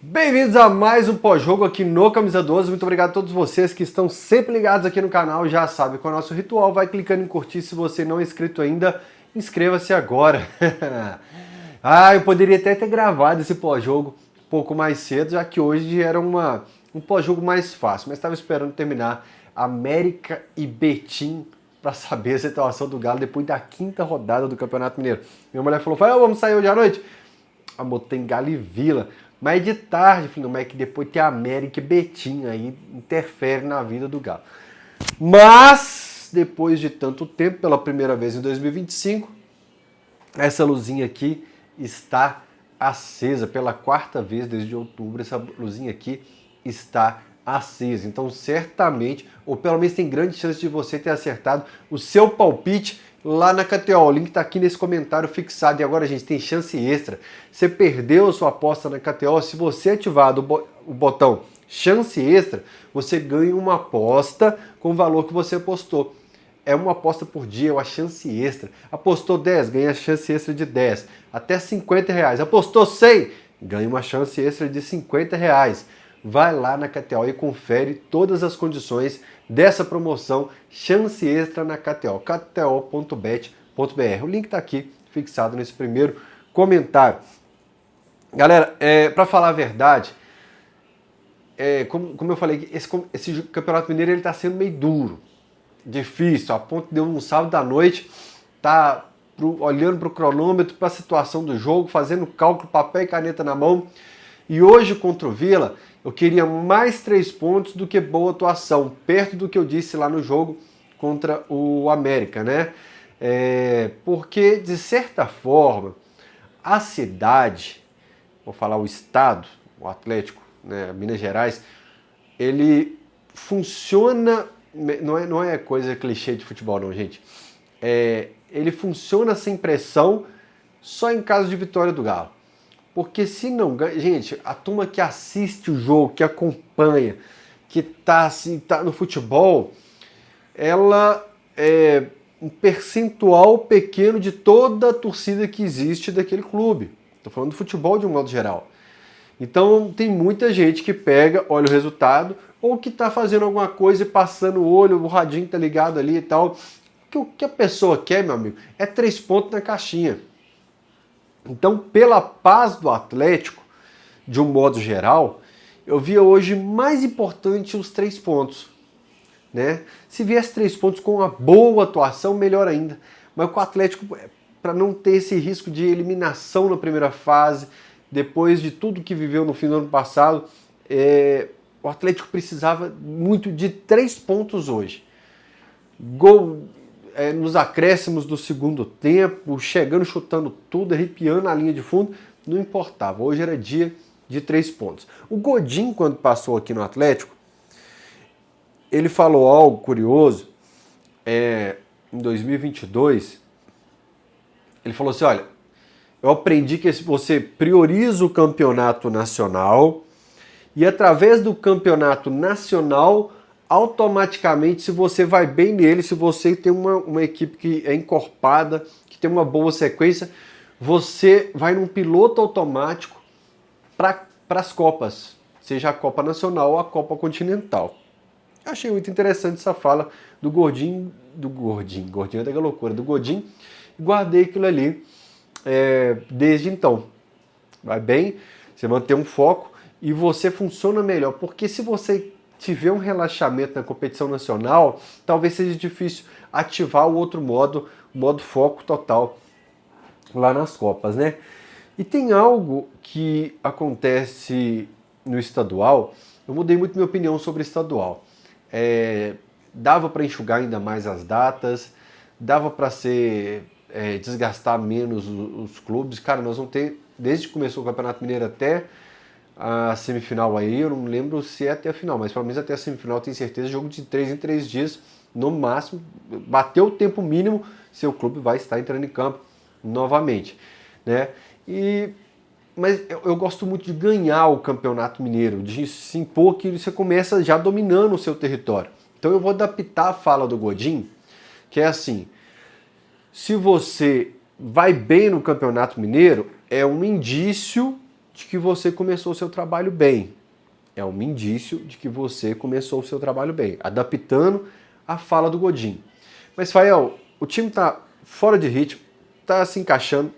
Bem-vindos a mais um pós-jogo aqui no Camisa 12. Muito obrigado a todos vocês que estão sempre ligados aqui no canal. Já sabe qual é o nosso ritual. Vai clicando em curtir. Se você não é inscrito ainda, inscreva-se agora. Eu poderia até ter gravado esse pós-jogo um pouco mais cedo, já que hoje era um pós-jogo mais fácil. Mas estava esperando terminar América e Betim para saber a situação do Galo depois da quinta rodada do Campeonato Mineiro. Minha mulher falou, vamos sair hoje à noite? Amor, tem Galo e Vila. Mas de tarde, filho, mas é que depois tem América e Betim, aí interfere na vida do Galo. Mas, depois de tanto tempo, pela primeira vez em 2025, essa luzinha aqui está acesa. Pela quarta vez desde outubro, essa luzinha aqui está acesa. Então, certamente, ou pelo menos tem grande chance de você ter acertado o seu palpite lá na KTO. O link está aqui nesse comentário fixado. E agora, gente, tem chance extra. Você perdeu a sua aposta na KTO, se você ativar o botão chance extra, você ganha uma aposta com o valor que você apostou. É uma aposta por dia, é uma chance extra. Apostou 10, ganha a chance extra de 10. Até R$50. Apostou 100, ganha uma chance extra de R$50. Vai lá na KTO e confere todas as condições dessa promoção chance extra na KTO, kto.bet.br. O link está aqui fixado nesse primeiro comentário. Galera, para falar a verdade, como eu falei, esse Campeonato Mineiro está sendo meio duro, difícil, a ponto de um sábado à noite tá olhando para o cronômetro, para a situação do jogo, fazendo cálculo, papel e caneta na mão. E hoje contra o Vila, eu queria mais 3 pontos do que boa atuação, perto do que eu disse lá no jogo contra o América, né? Porque, de certa forma, a cidade, vou falar o estado, o Atlético, né, Minas Gerais, ele funciona, não é coisa clichê de futebol não, gente. Ele funciona sem pressão só em caso de vitória do Galo. Porque se não ganha... Gente, a turma que assiste o jogo, que acompanha, que tá no futebol, ela é um percentual pequeno de toda a torcida que existe daquele clube. Estou falando do futebol de um modo geral. Então tem muita gente que pega, olha o resultado, ou que está fazendo alguma coisa e passando o olho, o radinho tá ligado ali e tal. O que a pessoa quer, meu amigo, é 3 pontos na caixinha. Então, pela paz do Atlético, de um modo geral, eu via hoje mais importante os 3 pontos. Né? Se viesse 3 pontos com uma boa atuação, melhor ainda. Mas com o Atlético, para não ter esse risco de eliminação na primeira fase, depois de tudo que viveu no fim do ano passado, o Atlético precisava muito de 3 pontos hoje. Gol... nos acréscimos do segundo tempo, chegando, chutando tudo, arrepiando a linha de fundo, não importava. Hoje era dia de 3 pontos. O Godin, quando passou aqui no Atlético, ele falou algo curioso, em 2022, ele falou assim, olha, eu aprendi que você prioriza o campeonato nacional e através do campeonato nacional automaticamente, se você vai bem nele, se você tem uma equipe que é encorpada, que tem uma boa sequência, você vai num piloto automático para as Copas, seja a Copa Nacional ou a Copa Continental. Achei muito interessante essa fala do Gordinho é da loucura, do Godin, e guardei aquilo ali desde então. Vai bem, você mantém um foco e você funciona melhor, porque se você tiver um relaxamento na competição nacional, talvez seja difícil ativar o outro modo, o modo foco total lá nas Copas, né? E tem algo que acontece no estadual, eu mudei muito minha opinião sobre o estadual. Dava para enxugar ainda mais as datas, dava para desgastar menos os clubes. Cara, nós vamos ter, desde que começou o Campeonato Mineiro até a semifinal aí, eu não lembro se é até a final, mas pelo menos até a semifinal tenho certeza, jogo de 3 em 3 dias, no máximo, bateu o tempo mínimo, seu clube vai estar entrando em campo novamente, né? Mas eu gosto muito de ganhar o Campeonato Mineiro, de se impor que você começa já dominando o seu território. Então eu vou adaptar a fala do Godin, que é assim, se você vai bem no Campeonato Mineiro, é um indício de que você começou o seu trabalho bem. É um indício de que você começou o seu trabalho bem, adaptando a fala do Godinho. Mas, Fael, o time está fora de ritmo, está se encaixando.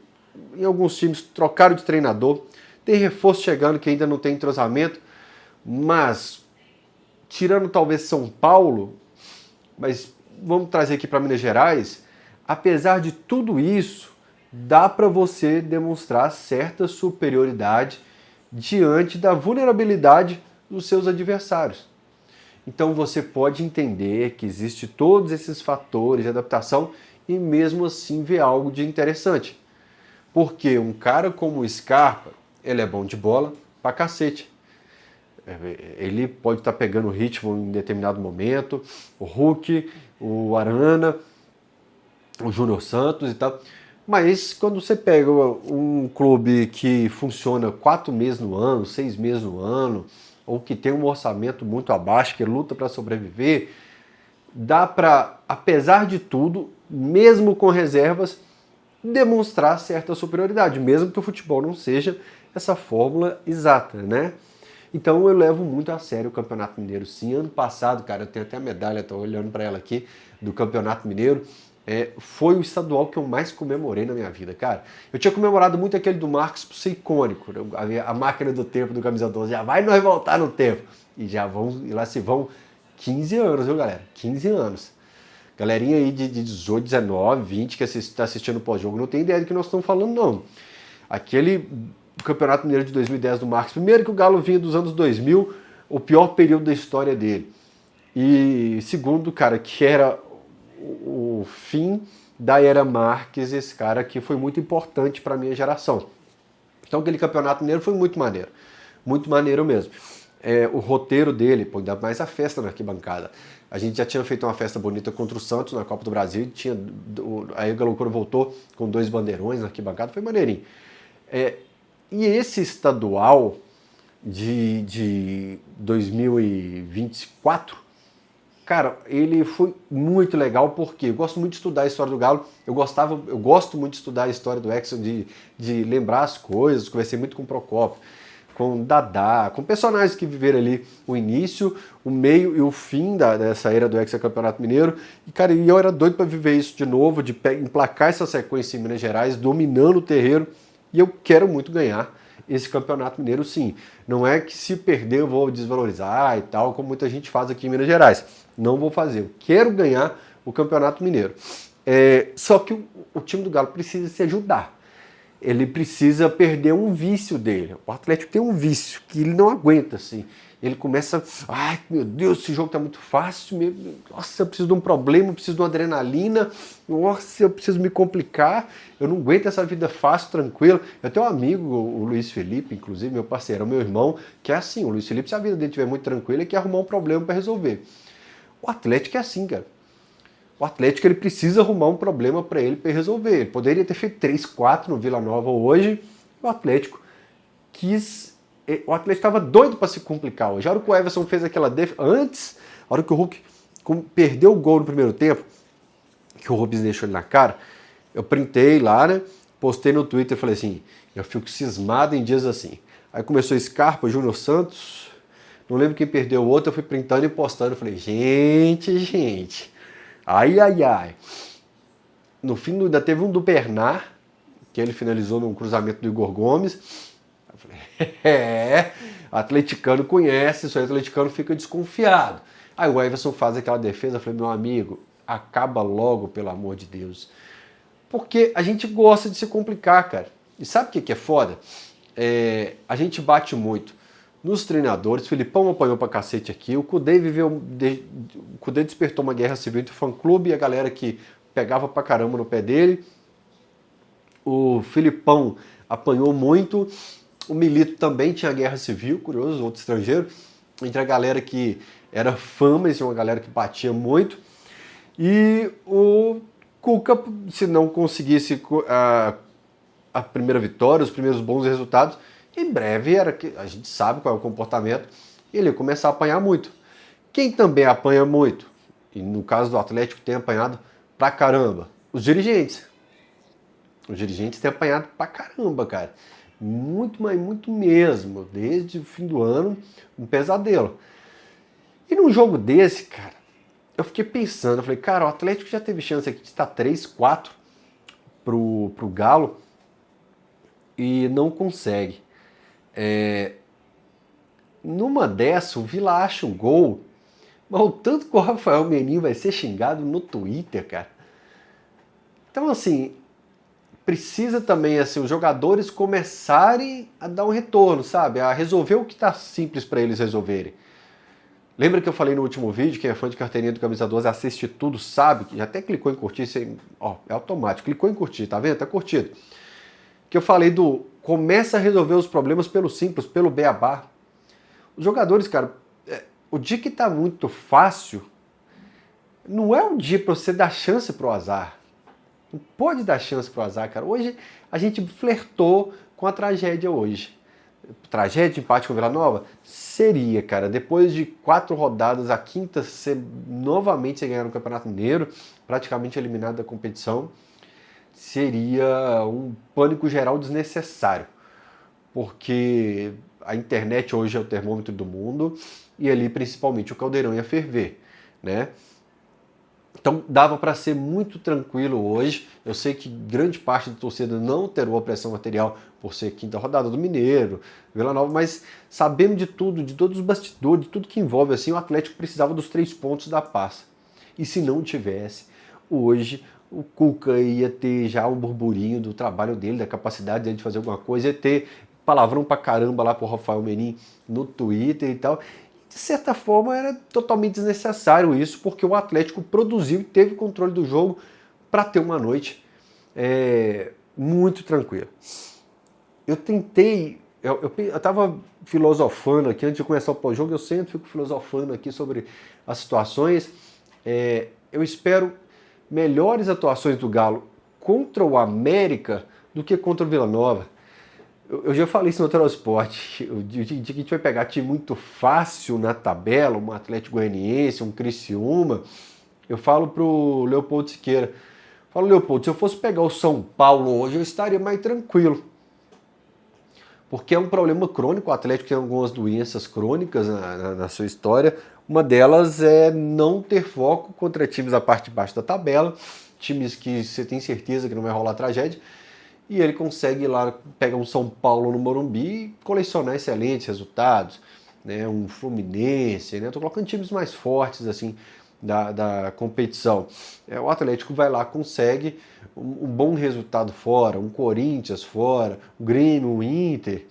Em alguns times trocaram de treinador, tem reforço chegando que ainda não tem entrosamento, mas, tirando talvez São Paulo, mas vamos trazer aqui para Minas Gerais, apesar de tudo isso, dá para você demonstrar certa superioridade diante da vulnerabilidade dos seus adversários. Então você pode entender que existe todos esses fatores de adaptação e mesmo assim ver algo de interessante. Porque um cara como o Scarpa, ele é bom de bola pra cacete. Ele pode estar pegando ritmo em determinado momento, o Hulk, o Arana, o Júnior Santos e tal. Mas quando você pega um clube que funciona 4 meses no ano, 6 meses no ano, ou que tem um orçamento muito abaixo, que luta para sobreviver, dá para, apesar de tudo, mesmo com reservas, demonstrar certa superioridade, mesmo que o futebol não seja essa fórmula exata, né? Então eu levo muito a sério o Campeonato Mineiro, sim. Ano passado, cara, eu tenho até a medalha, estou olhando para ela aqui, do Campeonato Mineiro. Foi o estadual que eu mais comemorei na minha vida, cara. Eu tinha comemorado muito aquele do Marcos por ser icônico, a máquina do tempo do Camisa 12, já vai nós voltar no tempo. E lá se vão 15 anos, viu, galera? 15 anos. Galerinha aí de 18, 19, 20 que está assistindo o pós-jogo não tem ideia do que nós estamos falando, não. Aquele Campeonato Mineiro de 2010 do Marcos, primeiro que o Galo vinha dos anos 2000, o pior período da história dele. E segundo, cara, que era o fim da era Marques, esse cara que foi muito importante para a minha geração. Então aquele Campeonato Mineiro foi muito maneiro mesmo. O roteiro dele, pô, ainda mais a festa na arquibancada. A gente já tinha feito uma festa bonita contra o Santos na Copa do Brasil, aí o Galo Coro voltou com 2 bandeirões na arquibancada, foi maneirinho. E esse estadual de 2024, cara, ele foi muito legal porque eu gosto muito de estudar a história do Galo, eu gosto muito de estudar a história do Hexa, de lembrar as coisas, conversei muito com o Procópio, com o Dadá, com personagens que viveram ali o início, o meio e o fim dessa era do Hexa Campeonato Mineiro, e cara, eu era doido para viver isso de novo, de emplacar essa sequência em Minas Gerais, dominando o terreiro, e eu quero muito ganhar esse Campeonato Mineiro, sim. Não é que se perder eu vou desvalorizar e tal, como muita gente faz aqui em Minas Gerais. Não vou fazer. Eu quero ganhar o Campeonato Mineiro. Só que o time do Galo precisa se ajudar. Ele precisa perder um vício dele. O Atlético tem um vício que ele não aguenta, assim. Ele começa, ai meu Deus, esse jogo tá muito fácil, nossa, eu preciso de um problema, eu preciso de uma adrenalina, nossa, eu preciso me complicar, eu não aguento essa vida fácil, tranquila. Eu tenho um amigo, o Luiz Felipe, inclusive, meu parceiro, meu irmão, que é assim, o Luiz Felipe, se a vida dele estiver muito tranquila, ele quer arrumar um problema para resolver. O Atlético é assim, cara. O Atlético, ele precisa arrumar um problema para ele resolver. Ele poderia ter feito 3, 4 no Vila Nova hoje, o Atlético estava doido para se complicar hoje. A hora que o Everson fez aquela antes, a hora que o Hulk perdeu o gol no primeiro tempo, que o Rubens deixou ele na cara, eu printei lá, né? Postei no Twitter e falei assim, eu fico cismado em dias assim. Aí começou Scarpa, Júnior Santos, não lembro quem perdeu o outro, eu fui printando e postando, eu falei, gente, ai. No fim ainda teve um do Bernard, que ele finalizou num cruzamento do Igor Gomes. Eu falei, atleticano conhece, isso aí, atleticano fica desconfiado. Aí o Everson faz aquela defesa, eu falei, meu amigo, acaba logo, pelo amor de Deus. Porque a gente gosta de se complicar, cara. E sabe o que é foda? A gente bate muito nos treinadores, o Filipão apanhou pra cacete aqui, o Cudê despertou uma guerra civil entre o fã-clube e a galera que pegava pra caramba no pé dele. O Filipão apanhou muito, o Milito também tinha guerra civil, curioso, outro estrangeiro, entre a galera que era fã, mas uma galera que batia muito. E o Cuca, se não conseguisse a primeira vitória, os primeiros bons resultados, em breve a gente sabe qual é o comportamento, ele ia começar a apanhar muito. Quem também apanha muito, e no caso do Atlético tem apanhado pra caramba, os dirigentes. Os dirigentes têm apanhado pra caramba, cara. Muito, mas muito mesmo. Desde o fim do ano, um pesadelo. E num jogo desse, cara, eu fiquei pensando, eu falei, cara, o Atlético já teve chance aqui de estar 3-4 pro Galo e não consegue. Numa dessa, o Vila acha um gol, mas o tanto que o Rafael Menin vai ser xingado no Twitter, cara. Então, assim, precisa também, assim, os jogadores começarem a dar um retorno, sabe? A resolver o que tá simples para eles resolverem. Lembra que eu falei no último vídeo, quem é fã de carteirinha do Camisa 12 assiste tudo, sabe, que já até clicou em curtir, ó, é automático, clicou em curtir, tá vendo? Tá curtido. Que eu falei do começa a resolver os problemas pelo simples, pelo beabá. Os jogadores, cara, o dia que tá muito fácil, não é um dia para você dar chance pro azar. Não pode dar chance pro azar, cara. Hoje a gente flertou com a tragédia hoje. Tragédia, empate com o Vila Nova? Seria, cara. Depois de 4 rodadas, a quinta ser novamente sem ganhar no Campeonato Mineiro, praticamente eliminado da competição, seria um pânico geral desnecessário. Porque a internet hoje é o termômetro do mundo e ali principalmente o caldeirão ia ferver, né? Então dava para ser muito tranquilo hoje. Eu sei que grande parte da torcida não terou a pressão material por ser quinta rodada do Mineiro, Vila Nova, mas sabendo de tudo, de todos os bastidores, de tudo que envolve, assim, o Atlético precisava dos 3 pontos da Passa. E se não tivesse, hoje o Cuca ia ter já um burburinho do trabalho dele, da capacidade dele de fazer alguma coisa, ia ter palavrão pra caramba lá pro Rafael Menin no Twitter e tal. De certa forma era totalmente desnecessário isso, porque o Atlético produziu e teve controle do jogo para ter uma noite muito tranquila. Eu tentei, eu estava filosofando aqui, antes de começar o pós-jogo, eu sempre fico filosofando aqui sobre as situações. Eu espero melhores atuações do Galo contra o América do que contra o Vila Nova. Eu já falei isso no Transporte, de que a gente vai pegar time muito fácil na tabela, um Atlético Goianiense, um Criciúma. Eu falo pro Leopoldo Siqueira, falo, Leopoldo, se eu fosse pegar o São Paulo hoje, eu estaria mais tranquilo. Porque é um problema crônico, o Atlético tem algumas doenças crônicas na sua história. Uma delas é não ter foco contra times da parte de baixo da tabela, times que você tem certeza que não vai rolar tragédia. E ele consegue ir lá, pegar um São Paulo no Morumbi e colecionar excelentes resultados, né? Um Fluminense, né? Tô colocando times mais fortes assim da competição. O Atlético vai lá, consegue um bom resultado fora, um Corinthians fora, o Grêmio, o Inter.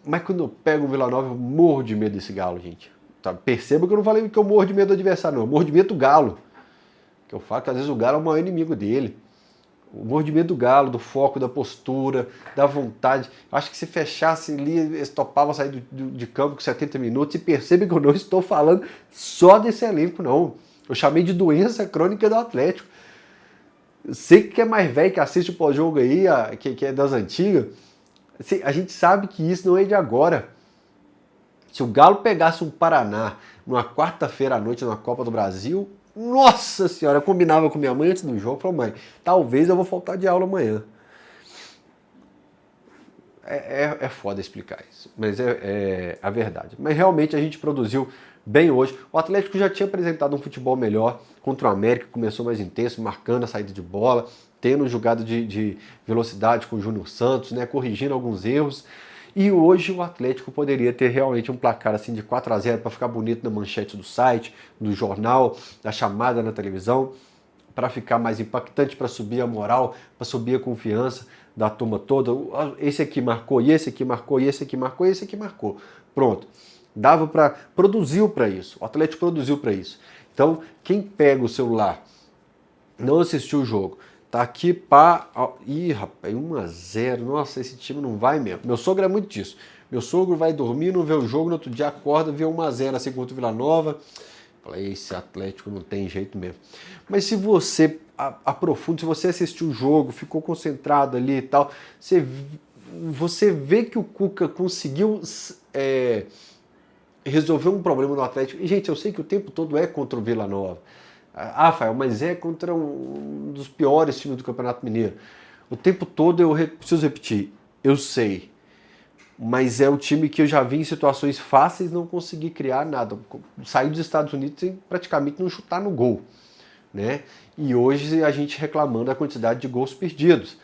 Mas quando eu pego o Vila Nova, eu morro de medo desse Galo, gente. Tá? Perceba que eu não falei que eu morro de medo do adversário, não. Eu morro de medo do Galo. Que eu falo que às vezes o Galo é o maior inimigo dele. O mordimento do Galo, do foco, da postura, da vontade. Acho que se fechasse ali, eles topavam sair de campo com 70 minutos. E percebe que eu não estou falando só desse elenco, não. Eu chamei de doença crônica do Atlético. Eu sei que é mais velho, que assiste o pós-jogo aí, que é das antigas. Assim, a gente sabe que isso não é de agora. Se o Galo pegasse um Paraná numa quarta-feira à noite na Copa do Brasil... Nossa senhora, eu combinava com minha mãe antes do jogo, falei, mãe, talvez eu vou faltar de aula amanhã. É foda explicar isso, mas é a verdade. Mas realmente a gente produziu bem hoje. O Atlético já tinha apresentado um futebol melhor contra o América, começou mais intenso, marcando a saída de bola, tendo jogada de velocidade com o Júnior Santos, né, corrigindo alguns erros. E hoje o Atlético poderia ter realmente um placar assim de 4-0 para ficar bonito na manchete do site, do jornal, da chamada na televisão, para ficar mais impactante, para subir a moral, para subir a confiança da turma toda. Esse aqui marcou, e esse aqui marcou, e esse aqui marcou, e esse aqui marcou. Pronto. Dava para... Produziu para isso. O Atlético produziu para isso. Então, quem pega o celular, não assistiu o jogo, tá aqui pá. Ih, rapaz, 1-0. Nossa, esse time não vai mesmo. Meu sogro é muito disso. Meu sogro vai dormir, não vê o jogo, no outro dia acorda, vê 1-0 assim contra o Vila Nova. Fala, esse Atlético não tem jeito mesmo. Mas se você aprofunda, se você assistiu o jogo, ficou concentrado ali e tal, você vê que o Cuca conseguiu resolver um problema no Atlético. E, gente, eu sei que o tempo todo é contra o Vila Nova. Ah, Rafael, mas é contra um dos piores times do Campeonato Mineiro. O tempo todo preciso repetir, eu sei, mas é o time que eu já vi em situações fáceis não conseguir criar nada. Sair dos Estados Unidos sem praticamente não chutar no gol, né? E hoje a gente reclamando da quantidade de gols perdidos.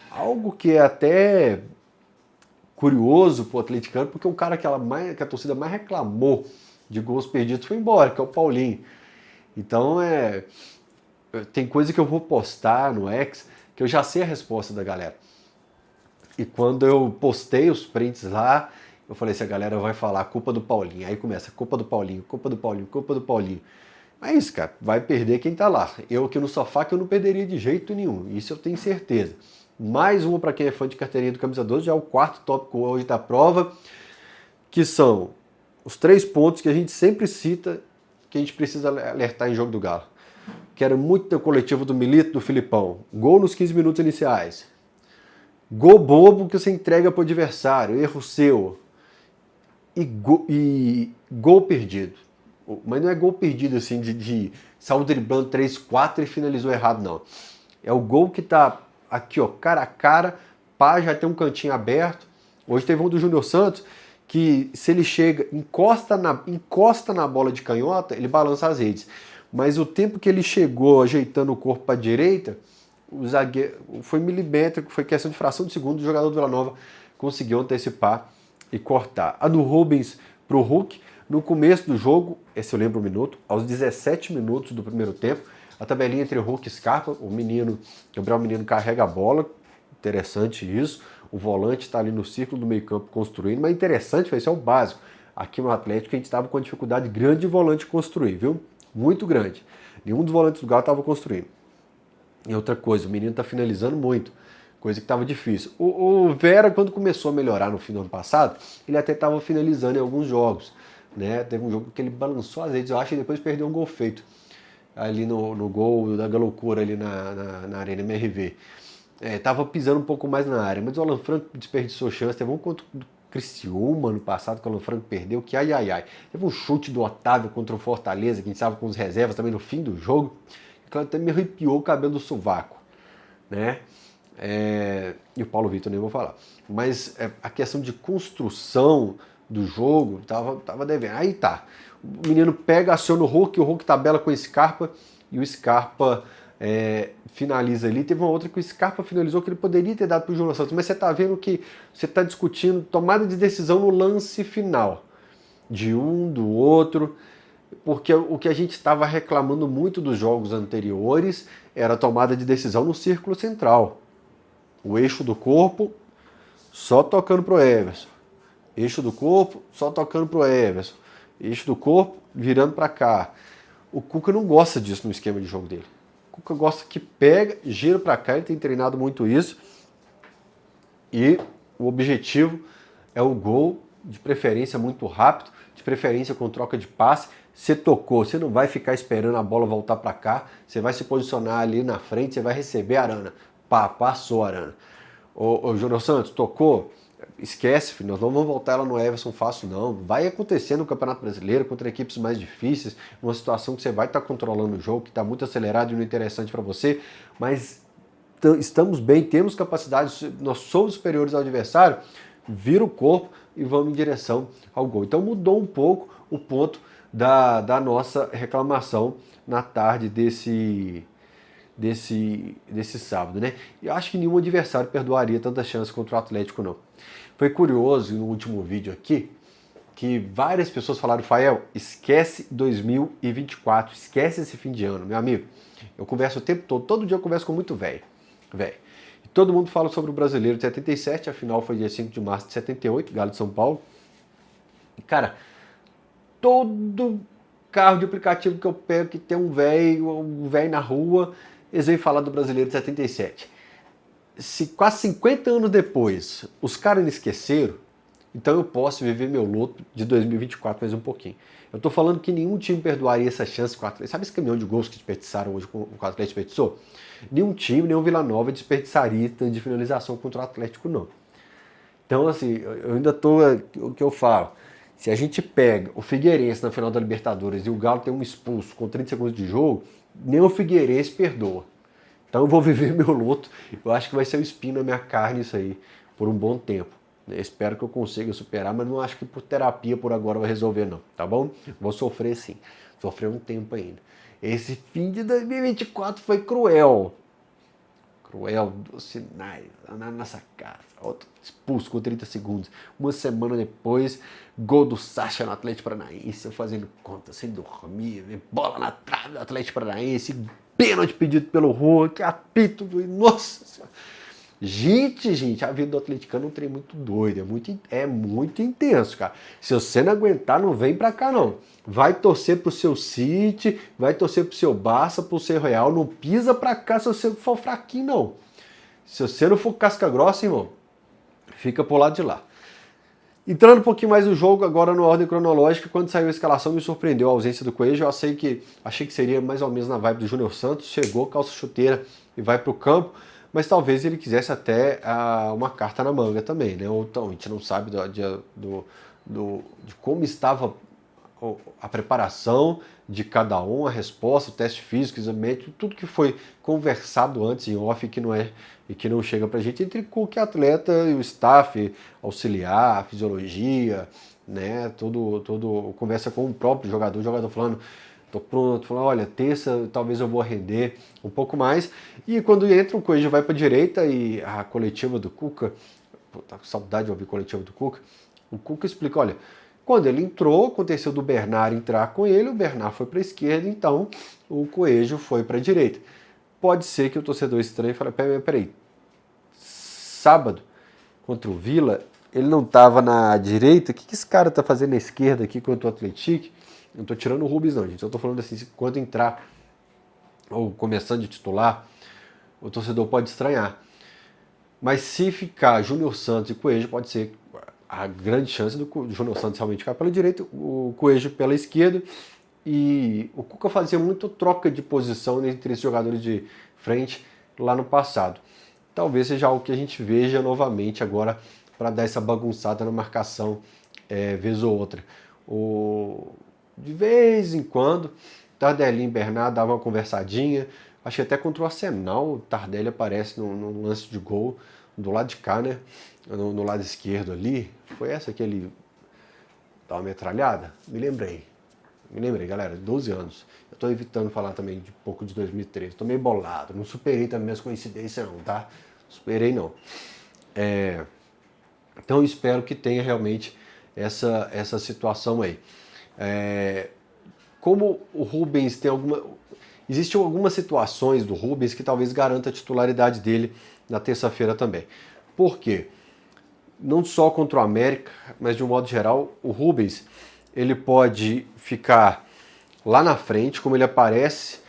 Algo que é até curioso pro atleticano, porque o cara que a torcida mais reclamou de gols perdidos foi embora, que é o Paulinho. Então tem coisa que eu vou postar no X que eu já sei a resposta da galera. E quando eu postei os prints lá, eu falei assim, a galera vai falar culpa do Paulinho. Aí começa, culpa do Paulinho, culpa do Paulinho, culpa do Paulinho. Mas é isso, cara, vai perder quem tá lá. Eu aqui no sofá que eu não perderia de jeito nenhum, isso eu tenho certeza. Mais uma para quem é fã de carteirinha do Camisa 12, já é o quarto tópico hoje da prova, que são os 3 pontos que a gente sempre cita, que a gente precisa alertar em jogo do Galo. Quero muito ter o coletivo do Milito, do Filipão. Gol nos 15 minutos iniciais. Gol bobo que você entrega para o adversário, erro seu. E gol perdido. Mas não é gol perdido assim, de saiu driblando 3, 4 e finalizou errado, não. É o gol que tá aqui, ó, cara a cara, pá, já tem um cantinho aberto. Hoje teve um do Júnior Santos, que se ele chega, encosta na bola de canhota, ele balança as redes. Mas o tempo que ele chegou ajeitando o corpo para a direita, o zagueiro foi milimétrico, foi questão de fração de segundo, o jogador do Vila Nova conseguiu antecipar e cortar. A do Rubens pro Hulk, no começo do jogo, esse eu lembro o minuto, aos 17 minutos do primeiro tempo, a tabelinha entre o Hulk e Scarpa, o Gabriel Menino carrega a bola, interessante isso, o volante está ali no círculo do meio campo construindo, mas interessante, esse é o básico. Aqui no Atlético a gente estava com uma dificuldade grande de volante construir, viu? Muito grande. Nenhum dos volantes do Galo estava construindo. E outra coisa, o menino está finalizando muito, coisa que estava difícil. O Vera, quando começou a melhorar no fim do ano passado, ele até estava finalizando em alguns jogos, né? Teve um jogo que ele balançou as redes, eu acho, e depois perdeu um gol feito ali no gol da loucura ali na Arena MRV. Tava pisando um pouco mais na área, mas o Alan Franco desperdiçou chance. Teve um contra o Criciúma no passado que o Alan Franco perdeu, que ai. Teve um chute do Otávio contra o Fortaleza, que a gente estava com os reservas também no fim do jogo, que até me arrepiou o cabelo do sovaco, né? E o Paulo Vitor nem vou falar. Mas a questão de construção do jogo tava devendo. Aí tá, o menino pega, aciona o Hulk tabela com o Scarpa, e o Scarpa finaliza ali. Teve uma outra que o Scarpa finalizou que ele poderia ter dado para o Júnior Santos, mas você está vendo que você está discutindo tomada de decisão no lance final, de um, do outro, porque o que a gente estava reclamando muito dos jogos anteriores era a tomada de decisão no círculo central. O eixo do corpo só tocando pro Everson. Eixo do corpo só tocando pro Everson. Eixo do corpo virando para cá. O Cuca não gosta disso no esquema de jogo dele. O Cuca gosta que pega, gira para cá, ele tem treinado muito isso. E o objetivo é o gol, de preferência muito rápido, de preferência com troca de passe. Você tocou, você não vai ficar esperando a bola voltar para cá, você vai se posicionar ali na frente, você vai receber a Arana. Pá, passou a Arana. O Júnior Santos, tocou? Esquece, filho, nós não vamos voltar ela no Everson fácil, não. Vai acontecer no Campeonato Brasileiro, contra equipes mais difíceis, numa situação que você vai estar controlando o jogo, que está muito acelerado e não interessante para você, mas estamos bem, temos capacidade, nós somos superiores ao adversário, vira o corpo e vamos em direção ao gol. Então mudou um pouco o ponto da nossa reclamação na tarde desse sábado, né? Eu acho que nenhum adversário perdoaria tanta chance contra o Atlético, não. Foi curioso no último vídeo aqui que várias pessoas falaram: Fael, esquece 2024, esquece esse fim de ano, meu amigo. Eu converso o tempo todo dia eu converso com muito velho. E todo mundo fala sobre o Brasileiro de 77, a final foi dia 5 de março de 78, Galo de São Paulo. E, cara, todo carro de aplicativo que eu pego que tem um velho na rua, eles vêm falar do Brasileiro de 77. Se quase 50 anos depois os caras não esqueceram, então eu posso viver meu luto de 2024 mais um pouquinho. Eu tô falando que nenhum time perdoaria essa chance com o Atlético. Sabe esse caminhão de gols que desperdiçaram hoje com o Atlético desperdiçou? Nenhum time, nem o Vila Nova desperdiçaria tanto de finalização contra o Atlético, não. Então, assim, eu ainda tô... O que eu falo? Se a gente pega o Figueirense na final da Libertadores e o Galo tem um expulso com 30 segundos de jogo, nem o Figueirense perdoa. Então eu vou viver meu luto. Eu acho que vai ser um espinho na minha carne isso aí por um bom tempo. Eu espero que eu consiga superar, mas não acho que por terapia por agora vai resolver não, tá bom? Vou sofrer sim. Sofrer um tempo ainda. Esse fim de 2024 foi cruel. Cruel, dos sinais, na nossa casa. Outro expulso com 30 segundos. Uma semana depois, gol do Sacha no Atlético Paranaense, eu fazendo conta, sem dormir, bola na trave do Atlético Paranaense, pênalti pedido pelo Hulk, apito, nossa senhora. Gente, a vida do atleticano é um trem muito doido, é muito intenso, cara. Se você não aguentar, não vem pra cá, não. Vai torcer pro seu City, vai torcer pro seu Barça, pro seu Real, não pisa pra cá se você for fraquinho, não. Se você não for casca grossa, irmão, fica pro lado de lá. Entrando um pouquinho mais no jogo, agora na ordem cronológica, quando saiu a escalação me surpreendeu a ausência do Coelho. Eu achei que seria mais ou menos na vibe do Júnior Santos, chegou, calça chuteira e vai pro campo. Mas talvez ele quisesse até uma carta na manga também, né? Ou então, a gente não sabe de como estava a preparação de cada um, a resposta, o teste físico, exatamente, tudo que foi conversado antes em off e que não chega pra gente entre qualquer atleta e o staff, auxiliar, a fisiologia, né? Todo conversa com o próprio jogador, o jogador falando, tô pronto, falando, olha, terça talvez eu vou render um pouco mais. E quando entra o Coelho vai para a direita e a coletiva do Cuca, tá com saudade de ouvir a coletiva do Cuca, o Cuca explica, olha, quando ele entrou, aconteceu do Bernard entrar com ele, o Bernard foi para a esquerda, então o Coelho foi para a direita. Pode ser que o torcedor estranho fale, peraí, sábado contra o Vila, ele não estava na direita, o que esse cara tá fazendo na esquerda aqui contra o Atlético? Não estou tirando o Rubens não, gente. Eu estou falando assim, quando entrar, ou começando de titular, o torcedor pode estranhar. Mas se ficar Júnior Santos e Coelho, pode ser a grande chance do Júnior Santos realmente ficar pela direita, o Coelho pela esquerda. E o Cuca fazia muito troca de posição entre esses jogadores de frente lá no passado. Talvez seja algo que a gente veja novamente agora para dar essa bagunçada na marcação vez ou outra. De vez em quando, Tardelli e Bernard davam uma conversadinha. Acho que até contra o Arsenal, o Tardelli aparece no lance de gol do lado de cá, né? No lado esquerdo ali. Foi essa que ele dá uma metralhada? Me lembrei, galera, 12 anos. Eu tô evitando falar também de pouco de 2013. Tô meio bolado, não superei também as coincidências não, tá? Superei não. Então eu espero que tenha realmente essa situação aí. Como o Rubens tem existem algumas situações do Rubens que talvez garanta a titularidade dele na terça-feira também. Por quê? Não só contra o América, mas de um modo geral, o Rubens ele pode ficar lá na frente, como ele aparece.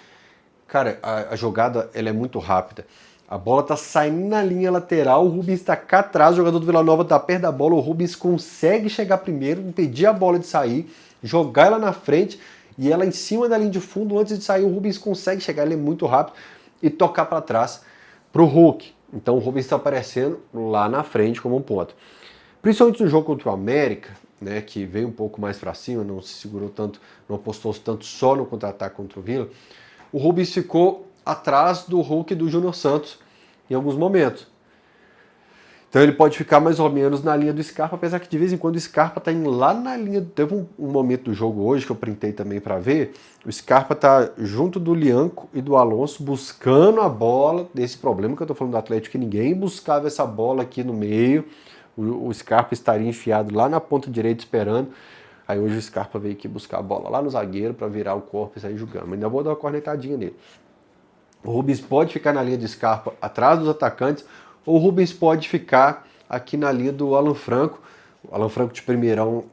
Cara, a jogada ela é muito rápida. A bola tá saindo na linha lateral, o Rubens está cá atrás, o jogador do Vila Nova tá perto da bola, o Rubens consegue chegar primeiro, impedir a bola de sair, jogar ela na frente e ela em cima da linha de fundo, antes de sair, o Rubens consegue chegar, ele é muito rápido, e tocar para trás pro Hulk. Então o Rubens está aparecendo lá na frente como um ponto. Principalmente no jogo contra o América, né, que veio um pouco mais para cima, não se segurou tanto, não apostou tanto só no contra-ataque contra o Vila, o Rubens ficou atrás do Hulk e do Júnior Santos em alguns momentos. Então ele pode ficar mais ou menos na linha do Scarpa, apesar que de vez em quando o Scarpa tá indo lá na linha. Teve um momento do jogo hoje que eu printei também para ver, o Scarpa tá junto do Lianco e do Alonso buscando a bola, desse problema que eu tô falando do Atlético, que ninguém buscava essa bola aqui no meio, o Scarpa estaria enfiado lá na ponta direita esperando. Aí hoje o Scarpa veio aqui buscar a bola lá no zagueiro para virar o corpo e sair jogando. Ainda vou dar uma cornetadinha nele. O Rubens pode ficar na linha de Scarpa atrás dos atacantes, ou o Rubens pode ficar aqui na linha do Alan Franco. O Alan Franco de primeiro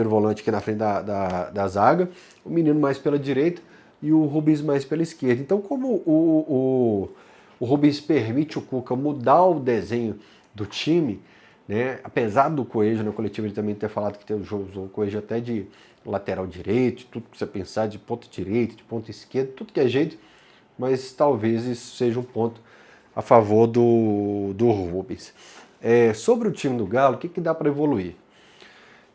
volante aqui na frente da zaga, o menino mais pela direita e o Rubens mais pela esquerda. Então, como o Rubens permite o Cuca mudar o desenho do time, né? Apesar do Coelho na coletiva ele também ter falado que tem o Coelho até de lateral direito, tudo que você pensar de ponta direita, de ponta esquerda, tudo que é jeito, mas talvez isso seja um ponto a favor do Rubens. Sobre o time do Galo, o que dá para evoluir?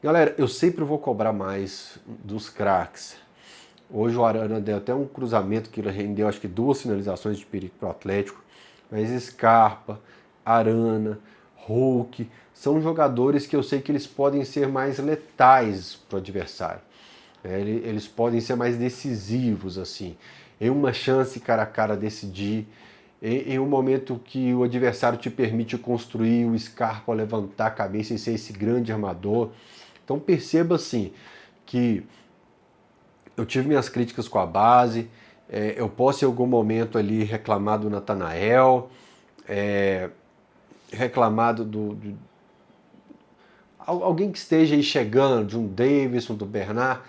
Galera, eu sempre vou cobrar mais dos craques. Hoje o Arana deu até um cruzamento que rendeu acho que 2 finalizações de perigo para o Atlético. Mas Scarpa, Arana, Hulk, são jogadores que eu sei que eles podem ser mais letais para o adversário. Eles podem ser mais decisivos, assim. Em uma chance cara a cara decidir, em um momento que o adversário te permite construir, o Scarpa levantar a cabeça e ser esse grande armador. Então perceba assim que eu tive minhas críticas com a base, eu posso em algum momento ali reclamar do Natanael, reclamar alguém que esteja aí chegando, de um Davidson, do Bernard,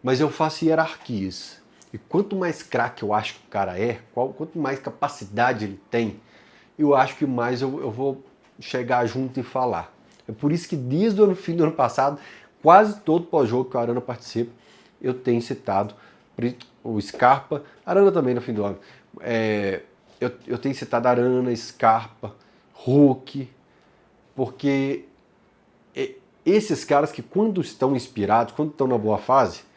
mas eu faço hierarquias. E quanto mais craque eu acho que o cara quanto mais capacidade ele tem, eu acho que mais eu vou chegar junto e falar. É por isso que desde o fim do ano passado, quase todo pós-jogo que o Arana participa, eu tenho citado o Scarpa, Arana também no fim do ano. Eu tenho citado Arana, Scarpa, Hulk, porque esses caras que quando estão inspirados, quando estão na boa fase,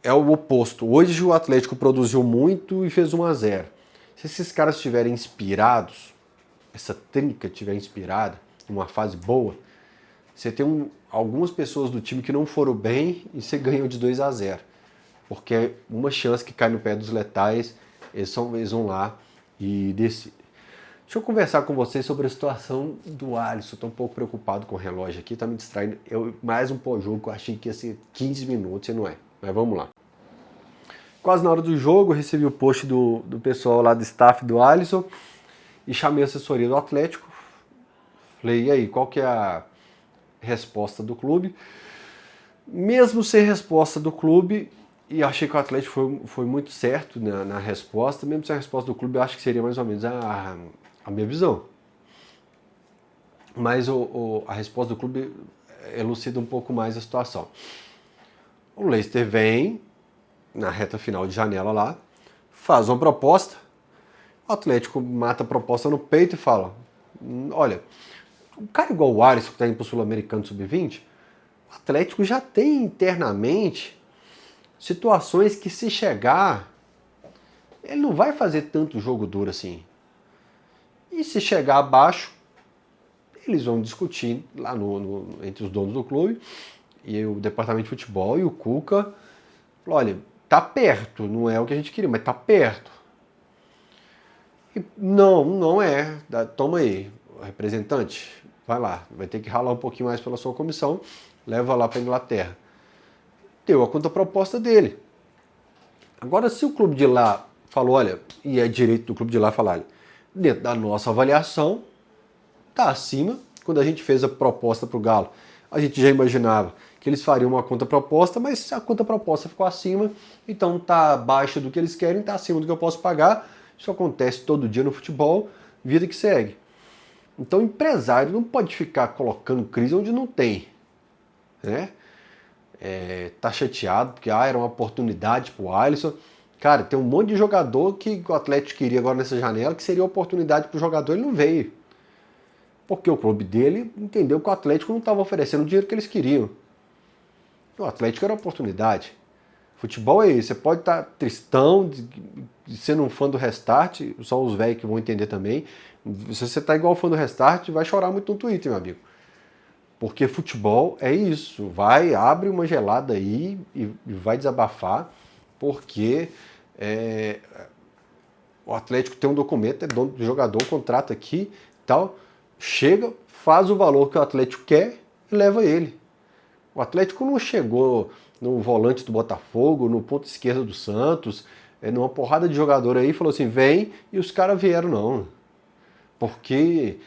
é o oposto. Hoje o Atlético produziu muito e fez 1-0. Se esses caras estiverem inspirados, essa trinca estiver inspirada, numa fase boa, você tem algumas pessoas do time que não foram bem e você ganhou de 2-0. Porque é uma chance que cai no pé dos letais, eles vão lá e decidem. Deixa eu conversar com vocês sobre a situação do Alisson. Estou um pouco preocupado com o relógio aqui, está me distraindo. Mais um pós-jogo que eu achei que ia ser 15 minutos e não é. Mas vamos lá. Quase na hora do jogo, eu recebi o post do pessoal lá do staff do Alisson e chamei a assessoria do Atlético. Falei, e aí, qual que é a resposta do clube? Mesmo sem resposta do clube, e achei que o Atlético foi muito certo na resposta, mesmo sem a resposta do clube, eu acho que seria mais ou menos a minha visão. Mas a resposta do clube elucida um pouco mais a situação. O Leicester vem na reta final de janela lá, faz uma proposta, o Atlético mata a proposta no peito e fala, olha, um cara igual o Alisson que está indo para o Sul-Americano Sub-20, o Atlético já tem internamente situações que se chegar, ele não vai fazer tanto jogo duro assim. E se chegar abaixo, eles vão discutir lá entre os donos do clube, e o departamento de futebol e o Cuca, olha, tá perto, não é o que a gente queria, mas tá perto. E não é. Toma aí, representante, vai lá, vai ter que ralar um pouquinho mais pela sua comissão, leva lá para Inglaterra. Deu a contraproposta dele. Agora, se o clube de lá falou, olha, e é direito do clube de lá falar, olha, dentro da nossa avaliação, tá acima. Quando a gente fez a proposta para o Galo, a gente já imaginava que eles fariam uma contraproposta, mas a contraproposta ficou acima, então tá abaixo do que eles querem, tá acima do que eu posso pagar. Isso acontece todo dia no futebol, vida que segue. Então o empresário não pode ficar colocando crise onde não tem, né? Tá chateado porque era uma oportunidade pro Alisson. Cara, tem um monte de jogador que o Atlético queria agora nessa janela, que seria oportunidade pro jogador, ele não veio. Porque o clube dele entendeu que o Atlético não estava oferecendo o dinheiro que eles queriam. O Atlético era oportunidade. Futebol é isso. Você pode estar tristão de ser um fã do Restart, só os velhos que vão entender também. Se você está igual fã do Restart, vai chorar muito no Twitter, meu amigo. Porque futebol é isso. Abre uma gelada aí e vai desabafar, porque o Atlético tem um documento, é dono do jogador, contrata aqui e tal. Chega, faz o valor que o Atlético quer e leva ele. O Atlético não chegou no volante do Botafogo, no ponto esquerdo do Santos, numa porrada de jogador aí, falou assim, vem, e os caras vieram, não. Porque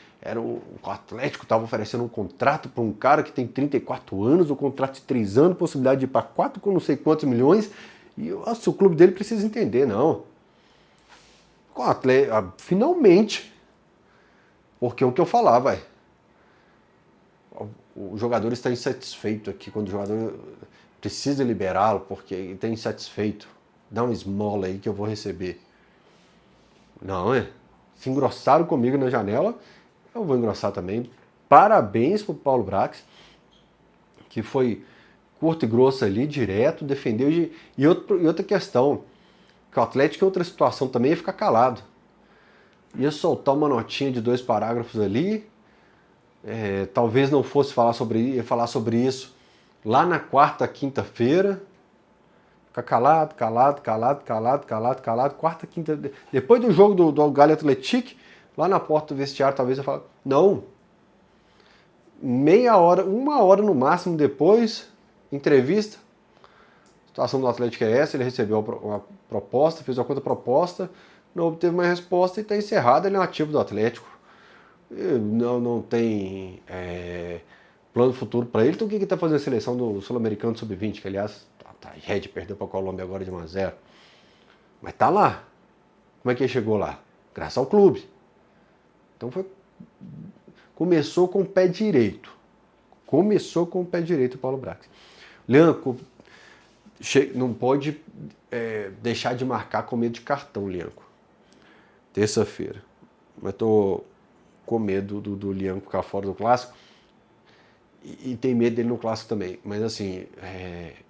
o Atlético estava oferecendo um contrato para um cara que tem 34 anos, um contrato de 3 anos, possibilidade de ir para 4 com não sei quantos milhões, e o clube dele precisa entender, não. O Atlético, finalmente, porque é o que eu falava, o jogador está insatisfeito aqui, quando o jogador precisa liberá-lo porque ele está insatisfeito, dá uma esmola aí que eu vou receber. Não, se engrossaram comigo na janela, eu vou engrossar também. Parabéns para o Paulo Brax, que foi curto e grosso ali, direto, defendeu. E outra questão, que o Atlético em outra situação também ia ficar calado. Ia soltar uma notinha de 2 parágrafos ali, talvez não fosse falar sobre isso lá na quarta, quinta-feira. Ficar calado, quarta, quinta. Depois do jogo do Galo Atlético, lá na porta do vestiário, talvez eu fale, não. Meia hora, 1 hora no máximo depois, entrevista. A situação do Atlético é essa, ele recebeu uma proposta, fez uma contraproposta, não obteve mais resposta e está encerrado, ele é um ativo do Atlético. Não tem plano futuro para ele. Então o que está fazendo a seleção do Sul-Americano Sub-20, que aliás, a Red perdeu para a Colômbia agora de 1-0. Mas tá lá. Como é que ele chegou lá? Graças ao clube. Então começou com o pé direito. O Paulo Brax. Lianco, não pode deixar de marcar com medo de cartão, Lianco. Terça-feira. Mas tô com medo do Lianco ficar fora do clássico. E tem medo dele no clássico também. Mas assim,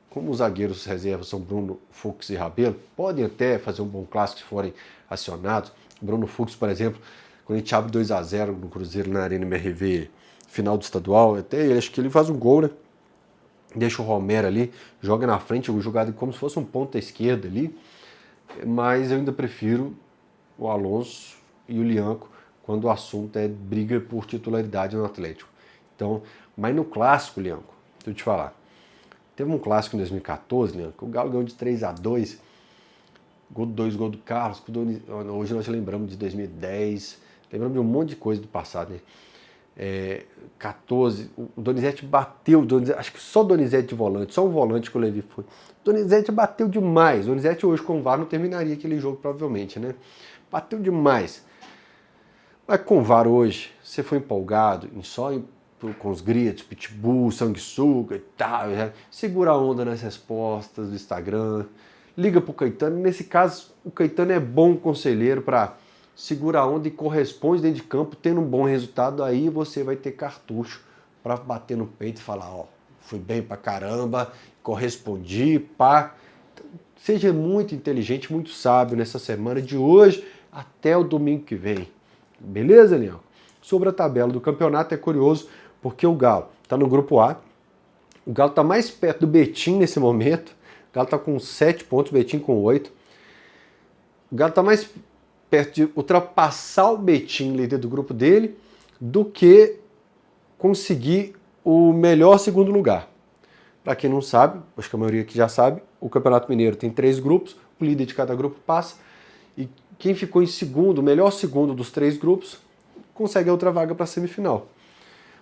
como os zagueiros reservas são Bruno Fux e Rabelo, podem até fazer um bom clássico se forem acionados. Bruno Fux, por exemplo, quando a gente abre 2-0 no Cruzeiro na Arena MRV, final do estadual, até ele, acho que ele faz um gol, né? Deixa o Romero ali, joga na frente, jogado como se fosse um ponta esquerda ali. Mas eu ainda prefiro o Alonso e o Lianco quando o assunto é briga por titularidade no Atlético. Então, mas no clássico, Lianco, deixa eu te falar. Teve um clássico em 2014, Lianco, o Galo ganhou de 3-2, gol do Carlos, hoje nós lembramos de 2010, lembramos de um monte de coisa do passado, né? 14, o Donizete bateu, acho que só o Donizete de volante, só um volante que o Levi foi. O Donizete bateu demais, o Donizete hoje com o VAR não terminaria aquele jogo provavelmente, né? Bateu demais. Mas com o VAR hoje, você foi empolgado com os gritos, pitbull, sanguessuga e tal, segura a onda nas respostas do Instagram, liga pro Caetano. Nesse caso, o Caetano é bom conselheiro para segurar a onda e corresponde dentro de campo, tendo um bom resultado, aí você vai ter cartucho para bater no peito e falar, fui bem pra caramba, correspondi, pá. Então, seja muito inteligente, muito sábio nessa semana de hoje até o domingo que vem. Beleza, Leão? Sobre a tabela do campeonato, é curioso, porque o Galo está no grupo A, o Galo está mais perto do Betim nesse momento, o Galo está com 7 pontos, o Betim com 8. O Galo está mais perto de ultrapassar o Betim, líder do grupo dele, do que conseguir o melhor segundo lugar. Para quem não sabe, acho que a maioria aqui já sabe, o Campeonato Mineiro tem 3 grupos, o líder de cada grupo passa, e quem ficou em segundo, o melhor segundo dos 3 grupos, consegue a outra vaga para a semifinal.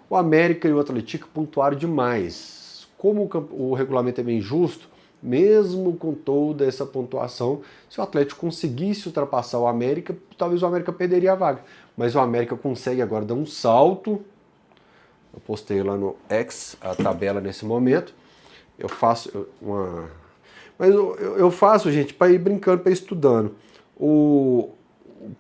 O América e o Atlético pontuaram demais. Como o regulamento é bem justo, mesmo com toda essa pontuação, se o Atlético conseguisse ultrapassar o América, talvez o América perderia a vaga. Mas o América consegue agora dar um salto. Eu postei lá no X a tabela nesse momento. Eu faço Mas eu faço, gente, para ir brincando, para ir estudando. O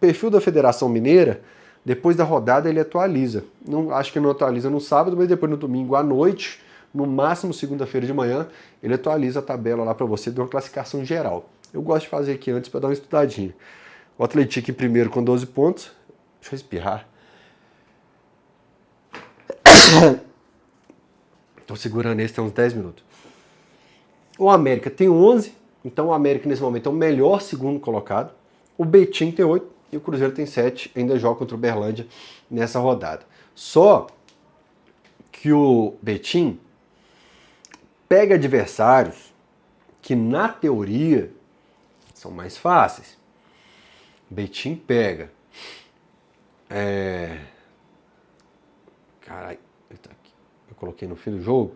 perfil da Federação Mineira, depois da rodada, ele atualiza. Acho que não atualiza no sábado, mas depois no domingo à noite, no máximo segunda-feira de manhã, ele atualiza a tabela lá para você de uma classificação geral. Eu gosto de fazer aqui antes para dar uma estudadinha. O Atlético em primeiro com 12 pontos. Deixa eu espirrar. Estou segurando esse, tem uns 10 minutos. O América tem 11, então o América nesse momento é o melhor segundo colocado. O Betim tem 8 e o Cruzeiro tem 7, ainda joga contra o Uberlândia nessa rodada. Só que o Betim pega adversários que, na teoria, são mais fáceis. O Betim pega... Caralho, eu coloquei no fim do jogo.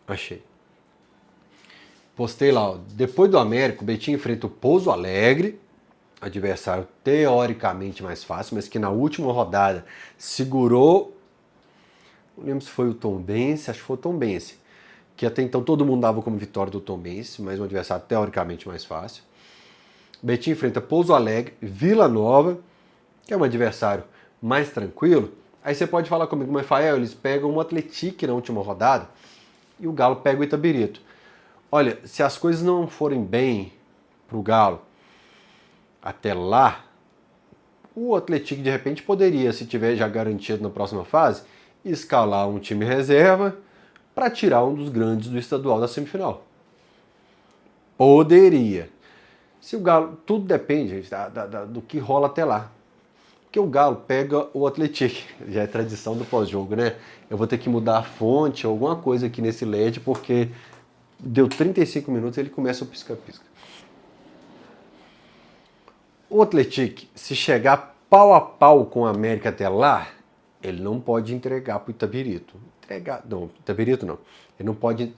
Achei. Postei lá, depois do América, o Betim enfrenta o Pouso Alegre, adversário teoricamente mais fácil, mas que na última rodada segurou, não lembro se foi o Tombense, acho que foi o Tombense, que até então todo mundo dava como vitória do Tombense, mas um adversário teoricamente mais fácil. O Betim enfrenta Pouso Alegre, Vila Nova, que é um adversário mais tranquilo, Aí você pode falar comigo, mas Rafael, eles pegam o Atlético na última rodada e o Galo pega o Itabirito. Olha, se as coisas não forem bem pro Galo até lá, o Atlético de repente poderia, se tiver já garantido na próxima fase, escalar um time reserva para tirar um dos grandes do estadual da semifinal. Poderia. Se o Galo, tudo depende do que rola até lá. Porque o Galo pega o Atlético, já é tradição do pós-jogo, né? Eu vou ter que mudar a fonte, alguma coisa aqui nesse LED, porque deu 35 minutos e ele começa o pisca-pisca. O Atlético, se chegar pau a pau com o América até lá, ele não pode entregar para o Itabirito. Itabirito não. Ele não pode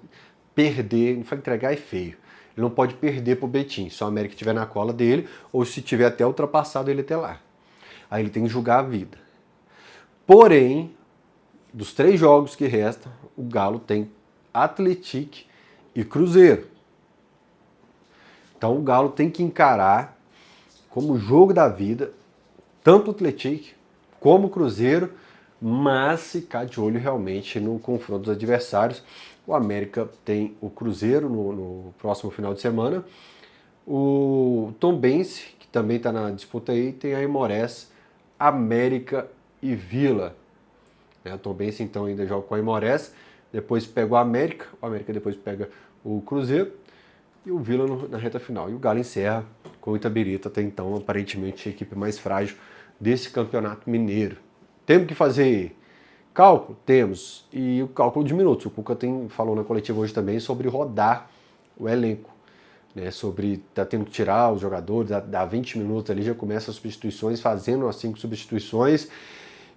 perder, não foi entregar é feio. Ele não pode perder para o Betim, se o América estiver na cola dele, ou se tiver até ultrapassado ele até lá. Aí ele tem que julgar a vida. Porém, dos 3 jogos que restam, o Galo tem Atlético e Cruzeiro. Então o Galo tem que encarar como jogo da vida, tanto o Atlético como o Cruzeiro, mas ficar de olho realmente no confronto dos adversários. O América tem o Cruzeiro no próximo final de semana. O Tombense, que também está na disputa aí, tem a Aimorés, América e Vila. O Tombense então ainda joga com a Aimorés, depois pega o América depois pega o Cruzeiro e o Vila na reta final. E o Galo encerra com o Itabirito, até então aparentemente a equipe mais frágil desse campeonato mineiro. Temos que fazer cálculo? Temos. E o cálculo de minutos. O Cuca falou na coletiva hoje também sobre rodar o elenco. Né, sobre tá tendo que tirar os jogadores, dá 20 minutos ali, já começa as substituições, fazendo as 5 substituições.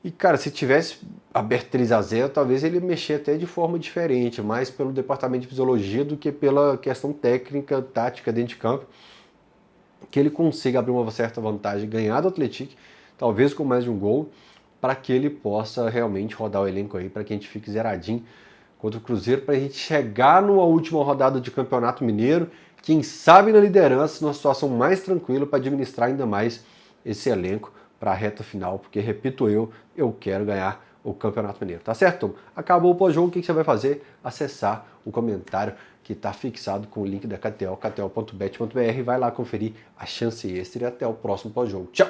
E, cara, se tivesse aberto 3-0, talvez ele mexer até de forma diferente, mais pelo departamento de fisiologia do que pela questão técnica, tática dentro de campo, que ele consiga abrir uma certa vantagem, ganhar do Atlético, talvez com mais de um gol, para que ele possa realmente rodar o elenco aí, para que a gente fique zeradinho contra o Cruzeiro, para a gente chegar numa última rodada de Campeonato Mineiro, quem sabe na liderança, numa situação mais tranquila para administrar ainda mais esse elenco para a reta final, porque, repito eu quero ganhar o Campeonato Mineiro, tá certo? Acabou o pós-jogo, o que você vai fazer? Acessar o comentário que está fixado com o link da KTO, kto.bet.br, vai lá conferir a chance extra e até o próximo pós-jogo. Tchau!